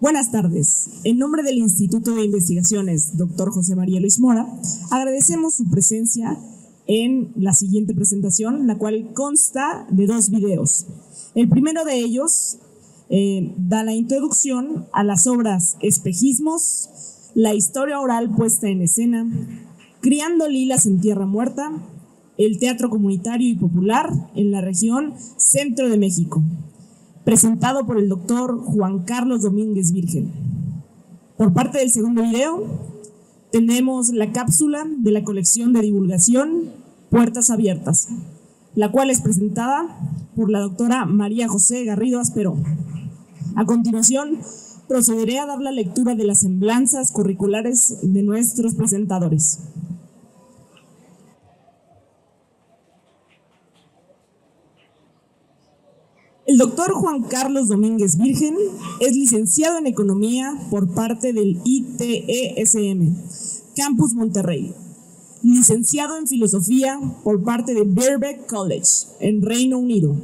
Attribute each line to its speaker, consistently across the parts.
Speaker 1: Buenas tardes. En nombre del Instituto de Investigaciones Dr. José María Luis Mora, agradecemos su presencia en la siguiente presentación, la cual consta de 2 videos. El primero de ellos da la introducción a las obras Espejismos, la historia oral puesta en escena, Criando lilas en tierra muerta, el teatro comunitario y popular en la región Centro de México, presentado por el doctor Juan Carlos Domínguez Virgen. Por parte del segundo video, tenemos la cápsula de la colección de divulgación Puertas Abiertas, la cual es presentada por la doctora María José Garrido Asperó. A continuación, procederé a dar la lectura de las semblanzas curriculares de nuestros presentadores. El doctor Juan Carlos Domínguez Virgen es licenciado en Economía por parte del ITESM, Campus Monterrey, licenciado en Filosofía por parte de Birkbeck College, en Reino Unido,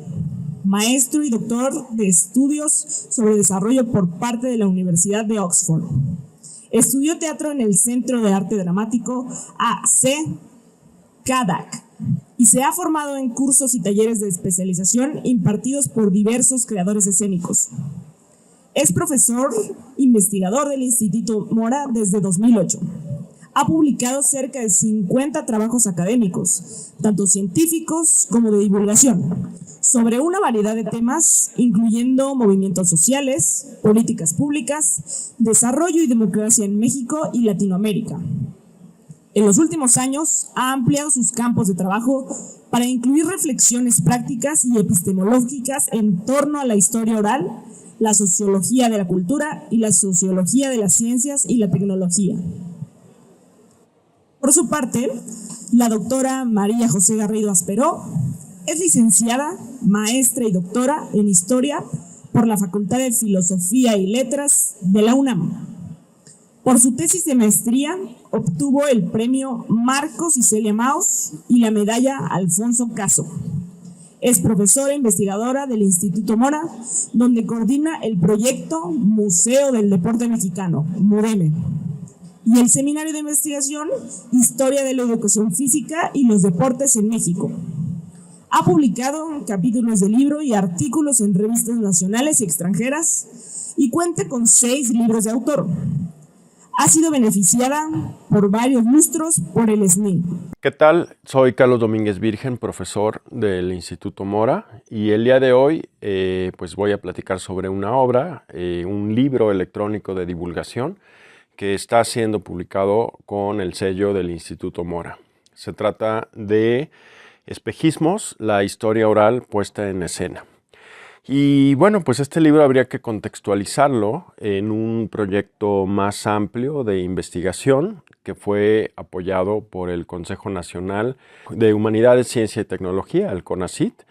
Speaker 1: maestro y doctor de Estudios sobre Desarrollo por parte de la Universidad de Oxford. Estudió teatro en el Centro de Arte Dramático AC CADAC y se ha formado en cursos y talleres de especialización impartidos por diversos creadores escénicos. Es profesor investigador del Instituto Mora desde 2008. Ha publicado cerca de 50 trabajos académicos, tanto científicos como de divulgación, sobre una variedad de temas, incluyendo movimientos sociales, políticas públicas, desarrollo y democracia en México y Latinoamérica. En los últimos años ha ampliado sus campos de trabajo para incluir reflexiones prácticas y epistemológicas en torno a la historia oral, la sociología de la cultura y la sociología de las ciencias y la tecnología. Por su parte, la doctora María José Garrido Asperó es licenciada, maestra y doctora en Historia por la Facultad de Filosofía y Letras de la UNAM. Por su tesis de maestría, obtuvo el premio Marcos y Celia Maus y la medalla Alfonso Caso. Es profesora e investigadora del Instituto Mora, donde coordina el proyecto Museo del Deporte Mexicano, MUDEME, y el seminario de investigación Historia de la Educación Física y los Deportes en México. Ha publicado capítulos de libro y artículos en revistas nacionales y extranjeras y cuenta con 6 libros de autor. Ha sido beneficiada por varios lustros por el SNI.
Speaker 2: ¿Qué tal? Soy Carlos Domínguez Virgen, profesor del Instituto Mora, y el día de hoy pues voy a platicar sobre una obra, un libro electrónico de divulgación que está siendo publicado con el sello del Instituto Mora. Se trata de Espejismos, la historia oral puesta en escena. Y bueno, pues este libro habría que contextualizarlo en un proyecto más amplio de investigación que fue apoyado por el Consejo Nacional de Humanidades, Ciencia y Tecnología, el CONACYT,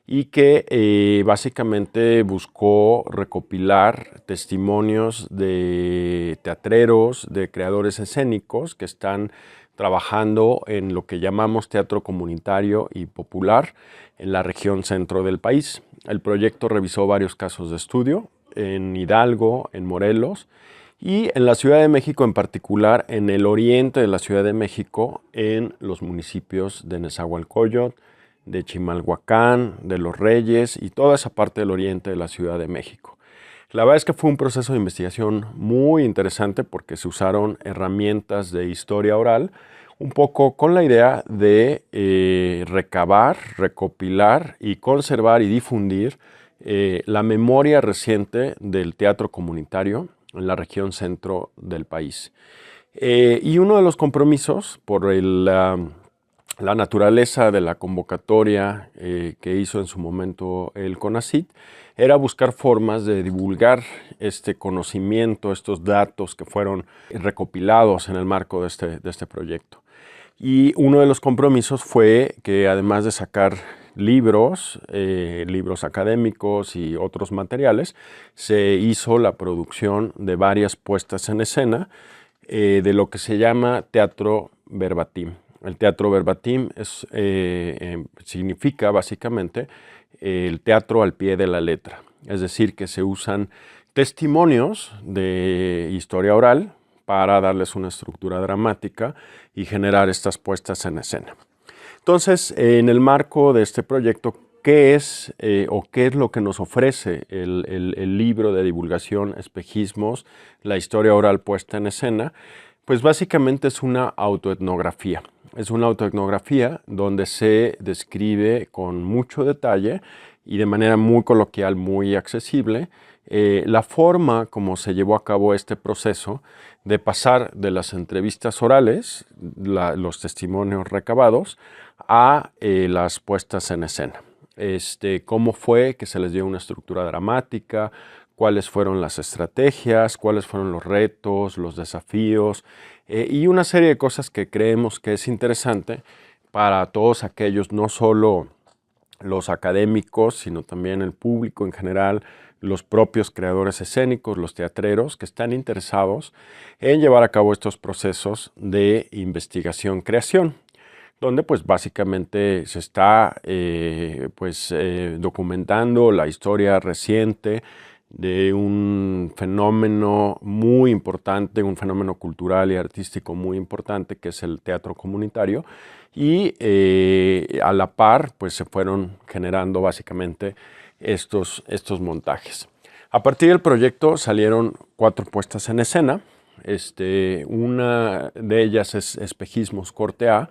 Speaker 2: y que básicamente buscó recopilar testimonios de teatreros, de creadores escénicos que están trabajando en lo que llamamos teatro comunitario y popular en la región centro del país. El proyecto revisó varios casos de estudio en Hidalgo, en Morelos y en la Ciudad de México, en particular en el oriente de la Ciudad de México, en los municipios de Nezahualcóyotl, de Chimalhuacán, de Los Reyes y toda esa parte del oriente de la Ciudad de México. La verdad es que fue un proceso de investigación muy interesante porque se usaron herramientas de historia oral, un poco con la idea de recabar, recopilar y conservar y difundir la memoria reciente del teatro comunitario en la región centro del país. Y uno de los compromisos por la naturaleza de la convocatoria que hizo en su momento el CONACYT era buscar formas de divulgar este conocimiento, estos datos que fueron recopilados en el marco de este proyecto. Y uno de los compromisos fue que además de sacar libros, libros académicos y otros materiales, se hizo la producción de varias puestas en escena de lo que se llama teatro verbatim. El teatro verbatim significa básicamente el teatro al pie de la letra, es decir, que se usan testimonios de historia oral para darles una estructura dramática y generar estas puestas en escena. Entonces, en el marco de este proyecto, ¿qué es qué es lo que nos ofrece el libro de divulgación Espejismos, la historia oral puesta en escena? Pues básicamente es una autoetnografía. Es una autoetnografía donde se describe con mucho detalle y de manera muy coloquial, muy accesible, la forma como se llevó a cabo este proceso de pasar de las entrevistas orales, los testimonios recabados, a las puestas en escena. Cómo fue que se les dio una estructura dramática, cuáles fueron las estrategias, cuáles fueron los retos, los desafíos y una serie de cosas que creemos que es interesante para todos aquellos, no solo los académicos, sino también el público en general, los propios creadores escénicos, los teatreros, que están interesados en llevar a cabo estos procesos de investigación-creación, donde pues básicamente se está documentando la historia reciente de un fenómeno muy importante, un fenómeno cultural y artístico muy importante, que es el teatro comunitario, y a la par pues se fueron generando básicamente estos montajes. A partir del proyecto salieron 4 puestas en escena. Una de ellas es Espejismos Corte A,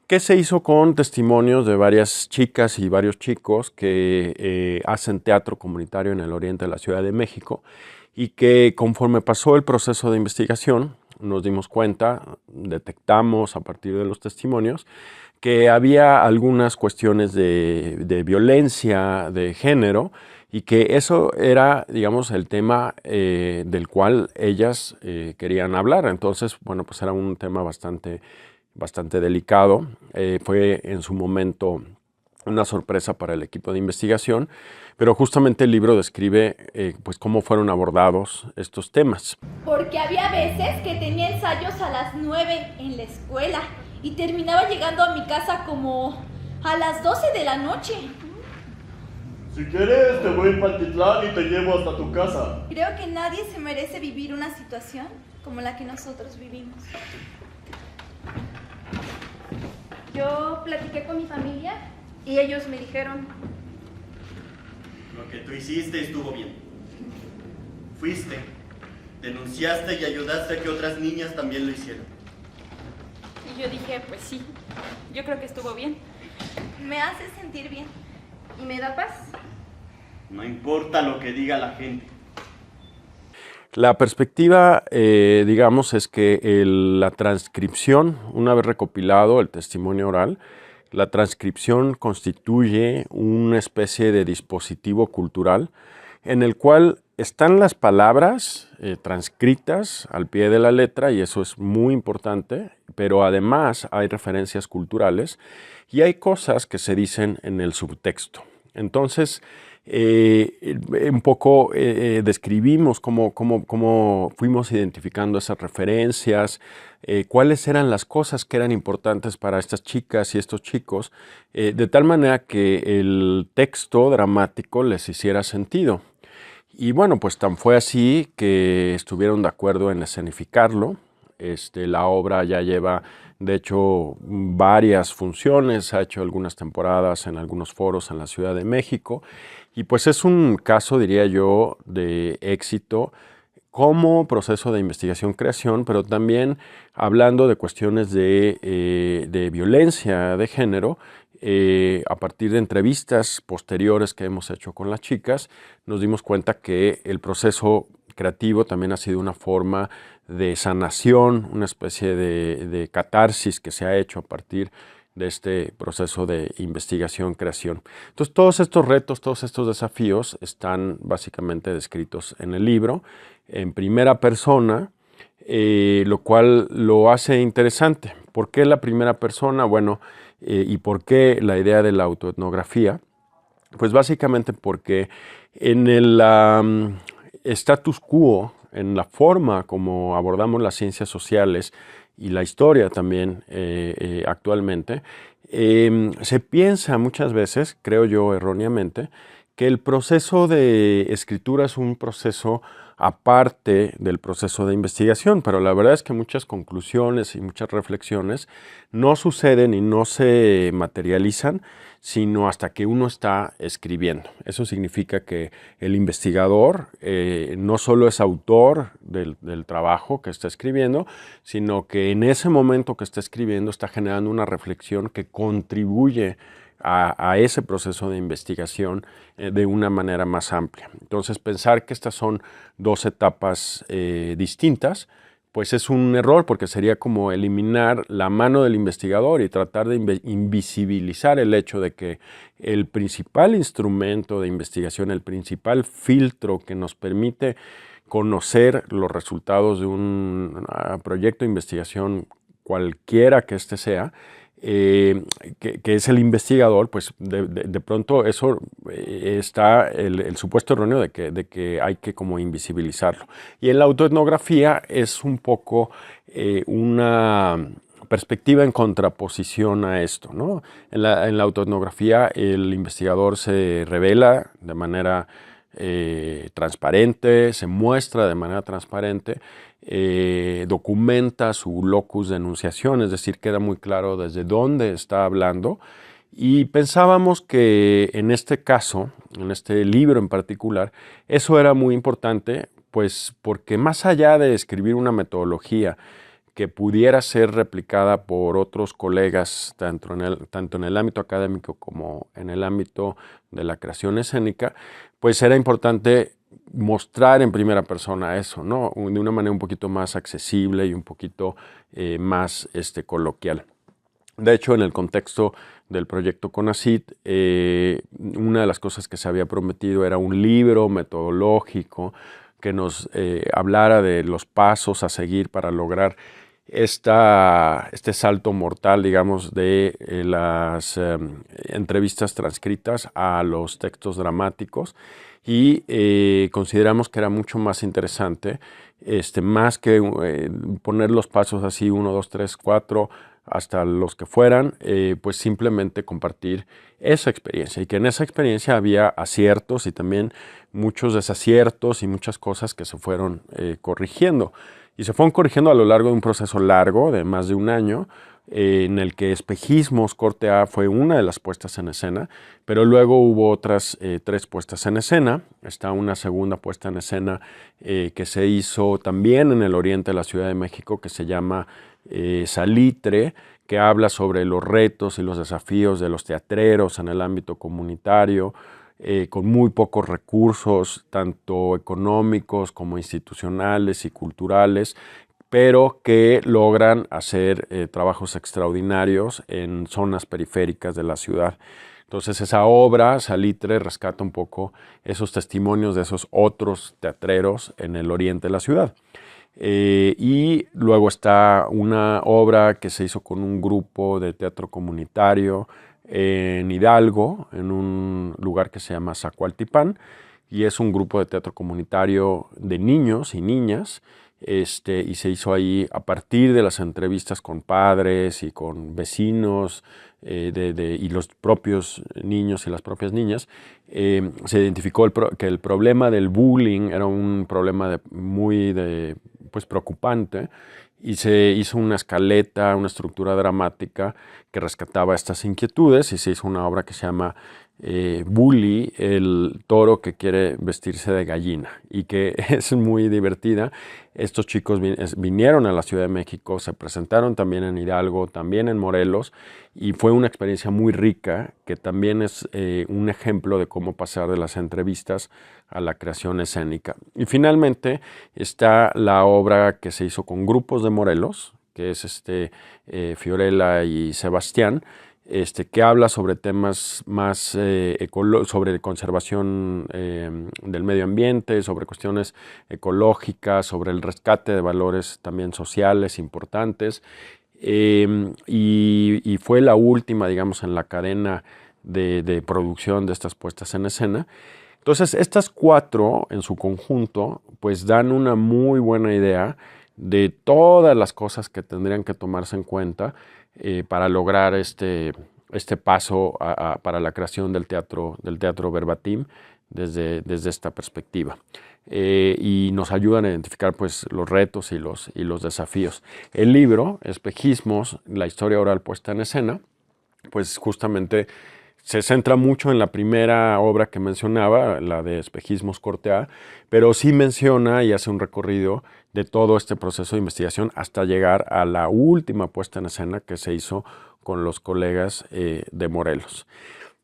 Speaker 2: que se hizo con testimonios de varias chicas y varios chicos que hacen teatro comunitario en el oriente de la Ciudad de México y que conforme pasó el proceso de investigación nos dimos cuenta, detectamos a partir de los testimonios que había algunas cuestiones de violencia de género y que eso era, digamos, el tema del cual ellas querían hablar. Entonces, bueno, pues era un tema bastante delicado. Fue en su momento una sorpresa para el equipo de investigación, pero justamente el libro describe pues cómo fueron abordados estos temas.
Speaker 3: Porque había veces que tenía ensayos a las 9 en la escuela y terminaba llegando a mi casa como a las 12 de la noche.
Speaker 4: Si quieres, te voy a Pantitlán y te llevo hasta tu casa.
Speaker 3: Creo que nadie se merece vivir una situación como la que nosotros vivimos. Yo platiqué con mi familia y ellos me dijeron:
Speaker 4: lo que tú hiciste estuvo bien. Fuiste, denunciaste y ayudaste a que otras niñas también lo hicieran.
Speaker 3: Y yo dije, pues sí, yo creo que estuvo bien. Me hace sentir bien y me da paz.
Speaker 4: No importa lo que diga la gente.
Speaker 2: La perspectiva, digamos, es que la transcripción, una vez recopilado el testimonio oral, la transcripción constituye una especie de dispositivo cultural en el cual están las palabras transcritas al pie de la letra, y eso es muy importante, pero además hay referencias culturales y hay cosas que se dicen en el subtexto. Entonces, un poco describimos cómo fuimos identificando esas referencias, cuáles eran las cosas que eran importantes para estas chicas y estos chicos, de tal manera que el texto dramático les hiciera sentido. Y bueno, pues tan fue así que estuvieron de acuerdo en escenificarlo. La obra ya lleva, de hecho, varias funciones, ha hecho algunas temporadas en algunos foros en la Ciudad de México, y pues es un caso, diría yo, de éxito como proceso de investigación-creación, pero también hablando de cuestiones de violencia de género. A partir de entrevistas posteriores que hemos hecho con las chicas, nos dimos cuenta que el proceso creativo también ha sido una forma de sanación, una especie de catarsis que se ha hecho a partir de este proceso de investigación-creación. Entonces, todos estos retos, todos estos desafíos están básicamente descritos en el libro, en primera persona, lo cual lo hace interesante. ¿Por qué la primera persona? Bueno, ¿y por qué la idea de la autoetnografía? Pues básicamente porque en el status quo, en la forma como abordamos las ciencias sociales y la historia también actualmente, se piensa muchas veces, creo yo erróneamente, que el proceso de escritura es un proceso aparte del proceso de investigación, pero la verdad es que muchas conclusiones y muchas reflexiones no suceden y no se materializan sino hasta que uno está escribiendo. Eso significa que el investigador no solo es autor del trabajo que está escribiendo, sino que en ese momento que está escribiendo está generando una reflexión que contribuye a ese proceso de investigación de una manera más amplia. Entonces, pensar que estas son dos etapas distintas, pues es un error, porque sería como eliminar la mano del investigador y tratar de invisibilizar el hecho de que el principal instrumento de investigación, el principal filtro que nos permite conocer los resultados de un proyecto de investigación, cualquiera que éste sea, que es el investigador, pues de pronto eso está el supuesto erróneo de que hay que como invisibilizarlo. Y en la autoetnografía es un poco una perspectiva en contraposición a esto, ¿no? En la autoetnografía el investigador se revela de manera transparente, se muestra de manera transparente, documenta su locus de enunciación, es decir, queda muy claro desde dónde está hablando. Y pensábamos que en este caso, en este libro en particular, eso era muy importante, pues porque más allá de escribir una metodología que pudiera ser replicada por otros colegas, tanto en el ámbito académico como en el ámbito de la creación escénica, pues era importante mostrar en primera persona eso, ¿no? De una manera un poquito más accesible y un poquito más coloquial. De hecho, en el contexto del proyecto CONACYT, una de las cosas que se había prometido era un libro metodológico que nos hablara de los pasos a seguir para lograr este salto mortal, digamos, de las entrevistas transcritas a los textos dramáticos, y consideramos que era mucho más interesante, más que poner los pasos así, 1, 2, 3, 4, hasta los que fueran, pues simplemente compartir esa experiencia, y que en esa experiencia había aciertos y también muchos desaciertos y muchas cosas que se fueron corrigiendo. Y se fueron corrigiendo a lo largo de un proceso largo, de más de un año, en el que Espejismos, corte A, fue una de las puestas en escena, pero luego hubo otras 3 puestas en escena. Está una segunda puesta en escena que se hizo también en el oriente de la Ciudad de México, que se llama Salitre, que habla sobre los retos y los desafíos de los teatreros en el ámbito comunitario, con muy pocos recursos, tanto económicos como institucionales y culturales, pero que logran hacer trabajos extraordinarios en zonas periféricas de la ciudad. Entonces esa obra, Salitre, rescata un poco esos testimonios de esos otros teatreros en el oriente de la ciudad. Y luego está una obra que se hizo con un grupo de teatro comunitario en Hidalgo, en un lugar que se llama Zacualtipán, y es un grupo de teatro comunitario de niños y niñas, y se hizo ahí a partir de las entrevistas con padres y con vecinos y los propios niños y las propias niñas. Se identificó que el problema del bullying era un problema muy preocupante, y se hizo una escaleta, una estructura dramática que rescataba estas inquietudes, y se hizo una obra que se llama Bully, el toro que quiere vestirse de gallina, y que es muy divertida. Estos chicos vinieron a la Ciudad de México, se presentaron también en Hidalgo, también en Morelos, y fue una experiencia muy rica, que también es un ejemplo de cómo pasar de las entrevistas a la creación escénica. Y finalmente está la obra que se hizo con grupos de Morelos, que es Fiorella y Sebastián, que habla sobre temas más sobre conservación del medio ambiente, sobre cuestiones ecológicas, sobre el rescate de valores también sociales importantes, y fue la última, digamos, en la cadena de producción de estas puestas en escena. Entonces, estas 4 en su conjunto, pues dan una muy buena idea de todas las cosas que tendrían que tomarse en cuenta para lograr este este paso para la creación del teatro verbatim desde esta perspectiva. Y nos ayudan a identificar pues, los retos y los desafíos. El libro, Espejismos, la historia oral puesta en escena, pues justamente se centra mucho en la primera obra que mencionaba, la de Espejismos Corte A, pero sí menciona y hace un recorrido de todo este proceso de investigación hasta llegar a la última puesta en escena que se hizo con los colegas de Morelos.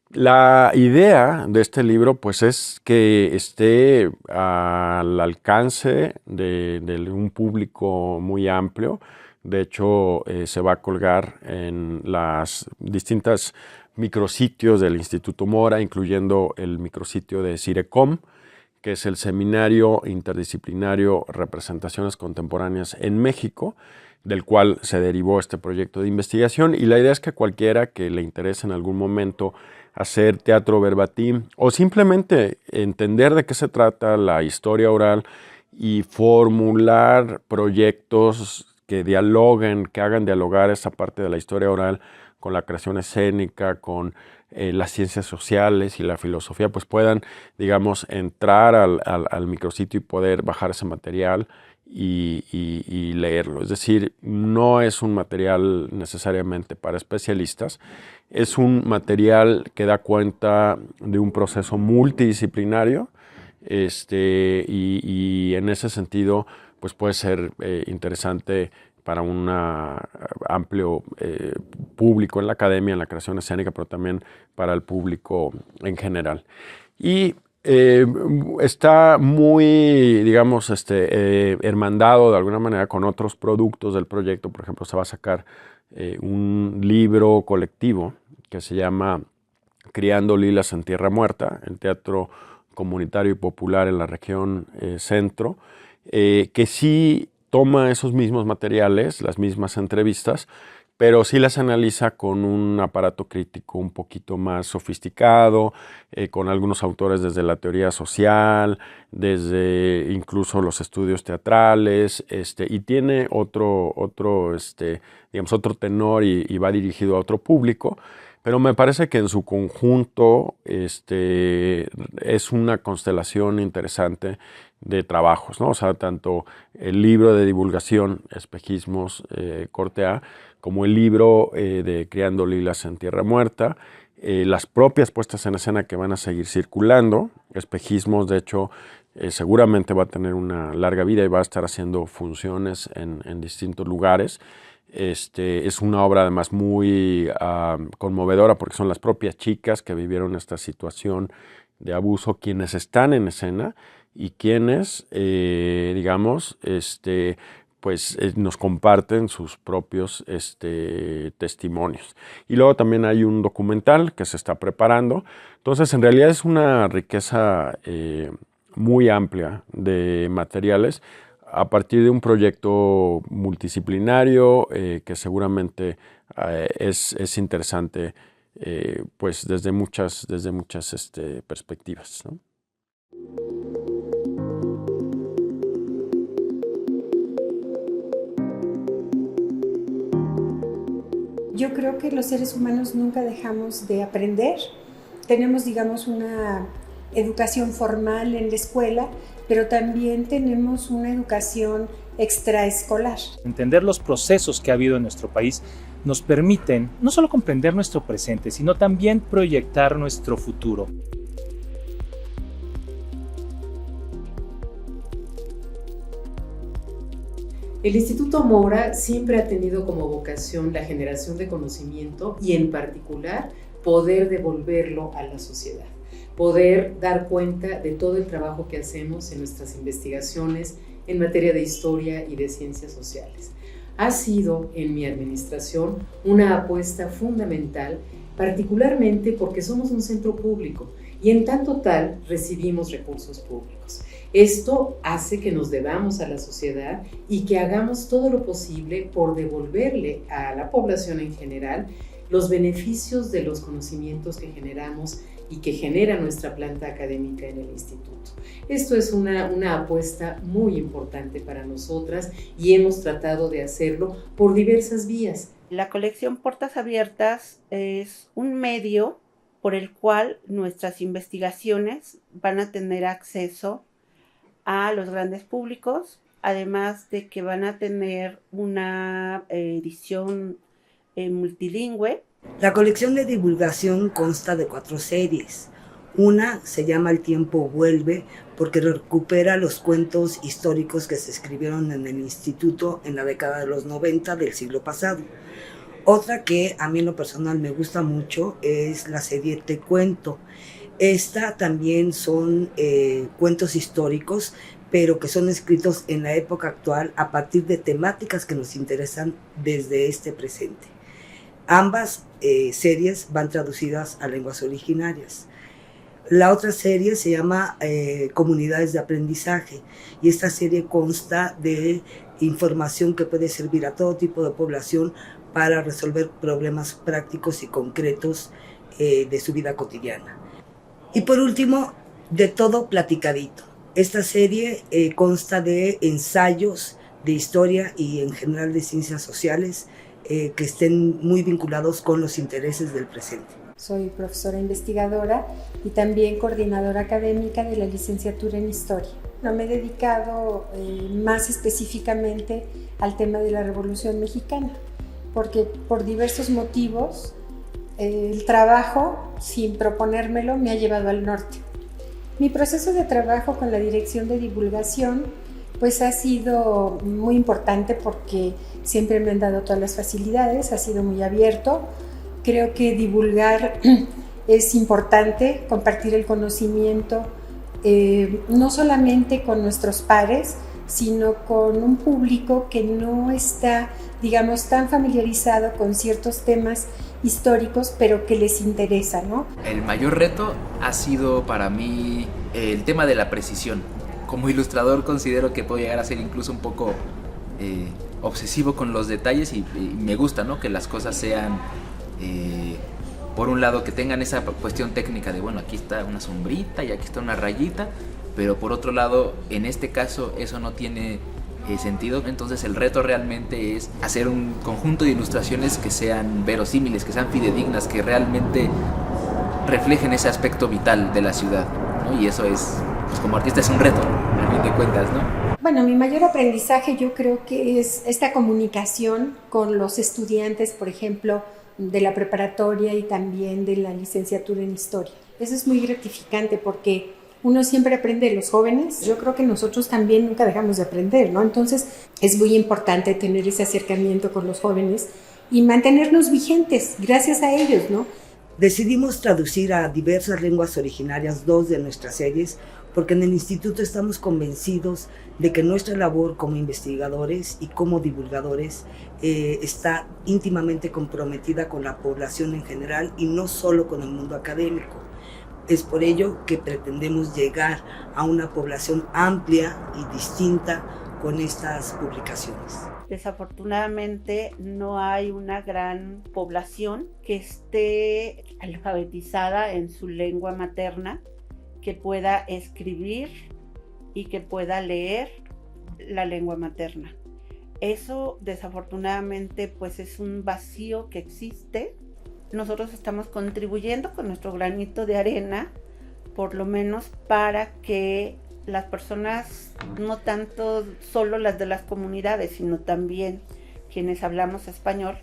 Speaker 2: La idea de este libro pues, es que esté al alcance de un público muy amplio. De hecho, se va a colgar en las distintas micrositios del Instituto Mora, incluyendo el micrositio de CIRECOM, que es el Seminario Interdisciplinario Representaciones Contemporáneas en México, del cual se derivó este proyecto de investigación. Y la idea es que cualquiera que le interese en algún momento hacer teatro verbatim o simplemente entender de qué se trata la historia oral y formular proyectos que dialoguen, que hagan dialogar esa parte de la historia oral con la creación escénica, con las ciencias sociales y la filosofía, pues puedan, digamos, entrar al micrositio y poder bajar ese material y leerlo. Es decir, no es un material necesariamente para especialistas, es un material que da cuenta de un proceso multidisciplinario y en ese sentido pues puede ser interesante para un amplio público en la academia, en la creación escénica, pero también para el público en general. Y está muy, digamos, hermandado de alguna manera con otros productos del proyecto. Por ejemplo, se va a sacar un libro colectivo que se llama Criando Lilas en Tierra Muerta, el teatro comunitario y popular en la región centro, que sí toma esos mismos materiales, las mismas entrevistas, pero sí las analiza con un aparato crítico un poquito más sofisticado, con algunos autores desde la teoría social, desde incluso los estudios teatrales, y tiene otro tenor y va dirigido a otro público. Pero me parece que en su conjunto es una constelación interesante de trabajos, ¿no? O sea, tanto el libro de divulgación, Espejismos, Corte A, como el libro de Criando Lilas en Tierra Muerta, las propias puestas en escena que van a seguir circulando. Espejismos, de hecho, seguramente va a tener una larga vida y va a estar haciendo funciones en distintos lugares. Es una obra además muy conmovedora porque son las propias chicas que vivieron esta situación de abuso quienes están en escena y quienes, nos comparten sus propios testimonios. Y luego también hay un documental que se está preparando. Entonces, en realidad es una riqueza muy amplia de materiales a partir de un proyecto multidisciplinario que seguramente es interesante pues desde muchas perspectivas, ¿no?
Speaker 5: Yo creo que los seres humanos nunca dejamos de aprender. Tenemos, digamos, una educación formal en la escuela, pero también tenemos una educación extraescolar.
Speaker 6: Entender los procesos que ha habido en nuestro país nos permiten no solo comprender nuestro presente, sino también proyectar nuestro futuro.
Speaker 7: El Instituto Mora siempre ha tenido como vocación la generación de conocimiento y en particular poder devolverlo a la sociedad, poder dar cuenta de todo el trabajo que hacemos en nuestras investigaciones en materia de historia y de ciencias sociales. Ha sido en mi administración una apuesta fundamental, particularmente porque somos un centro público y en tanto tal recibimos recursos públicos. Esto hace que nos debamos a la sociedad y que hagamos todo lo posible por devolverle a la población en general los beneficios de los conocimientos que generamos y que genera nuestra planta académica en el instituto. Esto es una apuesta muy importante para nosotras y hemos tratado de hacerlo por diversas vías.
Speaker 8: La colección Puertas Abiertas es un medio por el cual nuestras investigaciones van a tener acceso a los grandes públicos, además de que van a tener una edición multilingüe.
Speaker 9: La colección de divulgación consta de 4 series. Una se llama El tiempo vuelve porque recupera los cuentos históricos que se escribieron en el instituto en la década de los 90 del siglo pasado. Otra que a mí en lo personal me gusta mucho es la serie Te Cuento. Esta también son cuentos históricos, pero que son escritos en la época actual a partir de temáticas que nos interesan desde este presente. Ambas series van traducidas a lenguas originarias. La otra serie se llama Comunidades de Aprendizaje y esta serie consta de información que puede servir a todo tipo de población para resolver problemas prácticos y concretos de su vida cotidiana. Y por último, De Todo Platicadito. Esta serie consta de ensayos de historia y en general de ciencias sociales que estén muy vinculados con los intereses del presente.
Speaker 5: Soy profesora investigadora y también coordinadora académica de la licenciatura en Historia. No me he dedicado más específicamente al tema de la Revolución Mexicana, porque por diversos motivos el trabajo, sin proponérmelo, me ha llevado al norte. Mi proceso de trabajo con la Dirección de Divulgación pues ha sido muy importante porque siempre me han dado todas las facilidades, ha sido muy abierto. Creo que divulgar es importante, compartir el conocimiento, no solamente con nuestros pares, sino con un público que no está, digamos, tan familiarizado con ciertos temas históricos, pero que les interesa, ¿no?
Speaker 10: El mayor reto ha sido para mí el tema de la precisión. Como ilustrador considero que puedo llegar a ser incluso un poco obsesivo con los detalles y me gusta, ¿no? Que las cosas sean, por un lado, que tengan esa cuestión técnica de, bueno, aquí está una sombrita y aquí está una rayita, pero por otro lado, en este caso, eso no tiene sentido. Entonces el reto realmente es hacer un conjunto de ilustraciones que sean verosímiles, que sean fidedignas, que realmente reflejen ese aspecto vital de la ciudad, ¿no? Y eso es, pues como artista es un reto, a fin de cuentas, ¿no?
Speaker 5: Bueno, mi mayor aprendizaje yo creo que es esta comunicación con los estudiantes, por ejemplo, de la preparatoria y también de la licenciatura en Historia. Eso es muy gratificante porque uno siempre aprende de los jóvenes. Yo creo que nosotros también nunca dejamos de aprender, ¿no? Entonces es muy importante tener ese acercamiento con los jóvenes y mantenernos vigentes gracias a ellos, ¿no?
Speaker 9: Decidimos traducir a diversas lenguas originarias 2 de nuestras series porque en el instituto estamos convencidos de que nuestra labor como investigadores y como divulgadores está íntimamente comprometida con la población en general y no solo con el mundo académico. Es por ello que pretendemos llegar a una población amplia y distinta con estas publicaciones.
Speaker 8: Desafortunadamente no hay una gran población que esté alfabetizada en su lengua materna, que pueda escribir y que pueda leer la lengua materna. Eso desafortunadamente pues es un vacío que existe. Nosotros estamos contribuyendo con nuestro granito de arena, por lo menos para que las personas, no tanto solo las de las comunidades, sino también quienes hablamos español,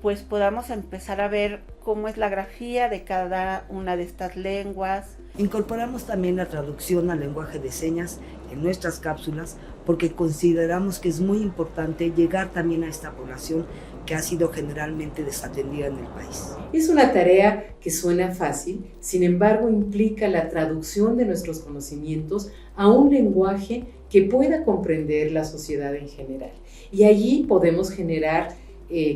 Speaker 8: pues podamos empezar a ver cómo es la grafía de cada una de estas lenguas.
Speaker 9: Incorporamos también la traducción al lenguaje de señas en nuestras cápsulas porque consideramos que es muy importante llegar también a esta población que ha sido generalmente desatendida en el país.
Speaker 7: Es una tarea que suena fácil, sin embargo implica la traducción de nuestros conocimientos a un lenguaje que pueda comprender la sociedad en general. Y allí podemos generar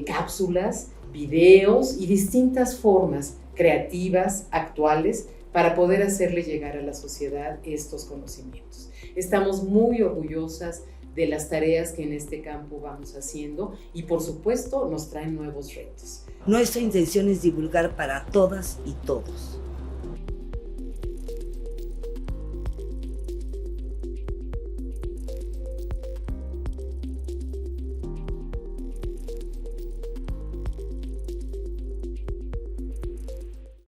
Speaker 7: cápsulas, videos y distintas formas creativas, actuales, para poder hacerle llegar a la sociedad estos conocimientos. Estamos muy orgullosas de las tareas que en este campo vamos haciendo y por supuesto nos traen nuevos retos.
Speaker 9: Nuestra intención es divulgar para todas y todos.